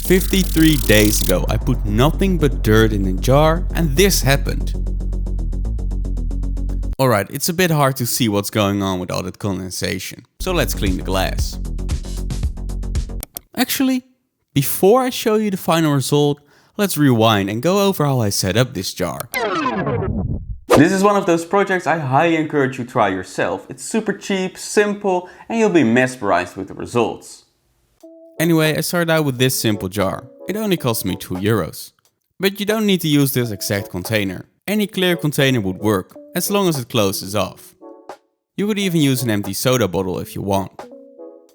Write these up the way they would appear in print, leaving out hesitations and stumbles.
53 days ago I put nothing but dirt in a jar and this happened. Alright, it's a bit hard to see what's going on with all that condensation, so let's clean the glass. Actually, before I show you the final result, let's rewind and go over how I set up this jar. This is one of those projects I highly encourage you to try yourself. It's super cheap, simple, and you'll be mesmerized with the results. Anyway, I started out with this simple jar. It only cost me €2. But you don't need to use this exact container. Any clear container would work, as long as it closes off. You could even use an empty soda bottle if you want.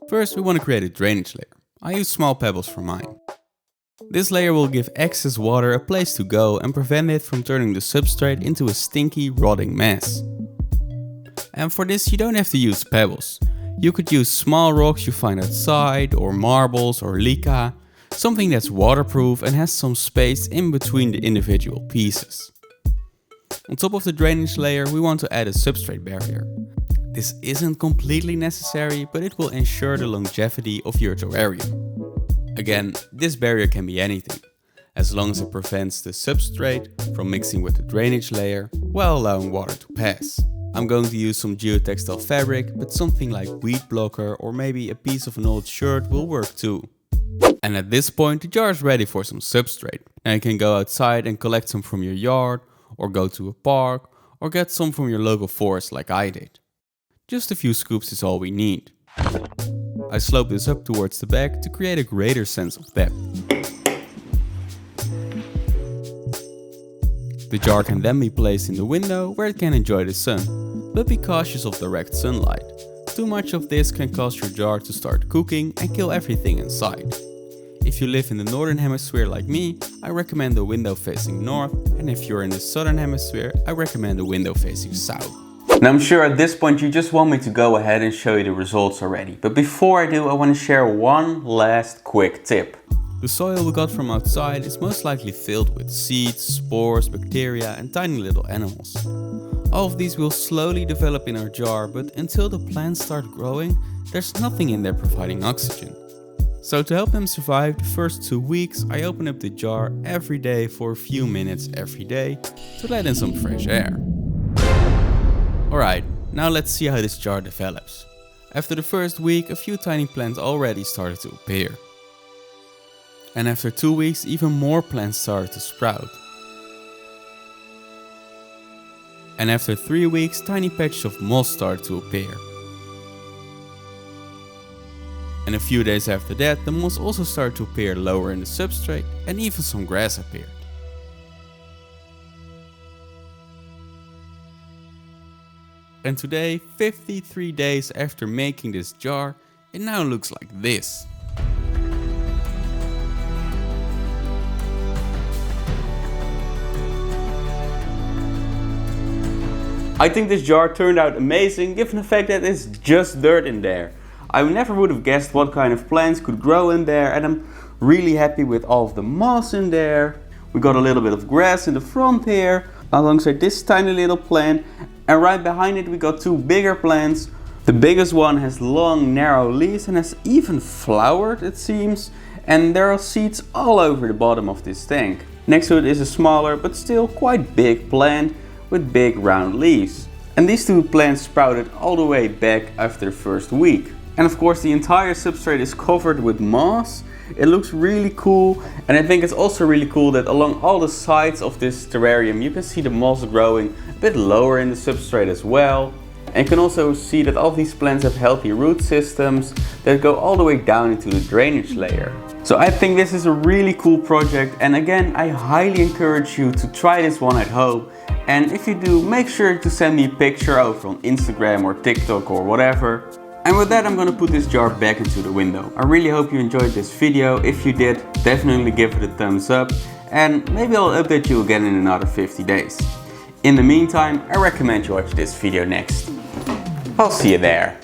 First we want to create a drainage layer. I use small pebbles for mine. This layer will give excess water a place to go and prevent it from turning the substrate into a stinky, rotting mess. And for this you don't have to use pebbles. You could use small rocks you find outside, or marbles or mica, something that's waterproof and has some space in between the individual pieces. On top of the drainage layer we want to add a substrate barrier. This isn't completely necessary, but it will ensure the longevity of your terrarium. Again, this barrier can be anything, as long as it prevents the substrate from mixing with the drainage layer while allowing water to pass. I'm going to use some geotextile fabric, but something like weed blocker or maybe a piece of an old shirt will work too. And at this point the jar is ready for some substrate. Now you can go outside and collect some from your yard, or go to a park, or get some from your local forest like I did. Just a few scoops is all we need. I slope this up towards the back to create a greater sense of depth. The jar can then be placed in the window where it can enjoy the sun, but be cautious of direct sunlight. Too much of this can cause your jar to start cooking and kill everything inside. If you live in the northern hemisphere like me, I recommend the window facing north, and if you're in the southern hemisphere, I recommend the window facing south. Now I'm sure at this point you just want me to go ahead and show you the results already, but before I do I want to share one last quick tip. The soil we got from outside is most likely filled with seeds, spores, bacteria and tiny little animals. All of these will slowly develop in our jar, but until the plants start growing, there's nothing in there providing oxygen. So to help them survive the first 2 weeks, I open up the jar every day for a few minutes every day to let in some fresh air. Alright, now let's see how this jar develops. After the first week, a few tiny plants already started to appear. And after 2 weeks, even more plants started to sprout. And after 3 weeks, tiny patches of moss started to appear. And a few days after that, the moss also started to appear lower in the substrate, and even some grass appeared. And today, 53 days after making this jar, it now looks like this. I think this jar turned out amazing given the fact that it's just dirt in there. I never would have guessed what kind of plants could grow in there, and I'm really happy with all of the moss in there. We got a little bit of grass in the front here, alongside this tiny little plant, and right behind it we got 2 bigger plants. The biggest one has long narrow leaves and has even flowered, it seems, and there are seeds all over the bottom of this tank. Next to it is a smaller but still quite big plant with big round leaves. And these 2 plants sprouted all the way back after the first week. And of course the entire substrate is covered with moss. It looks really cool, and I think it's also really cool that along all the sides of this terrarium you can see the moss growing a bit lower in the substrate as well. And you can also see that all of these plants have healthy root systems that go all the way down into the drainage layer. So I think this is a really cool project, and again I highly encourage you to try this one at home. And if you do, make sure to send me a picture over on Instagram or TikTok or whatever. And with that I'm gonna put this jar back into the window. I really hope you enjoyed this video. If you did, definitely give it a thumbs up, and maybe I'll update you again in another 50 days. In the meantime, I recommend you watch this video next. I'll see you there.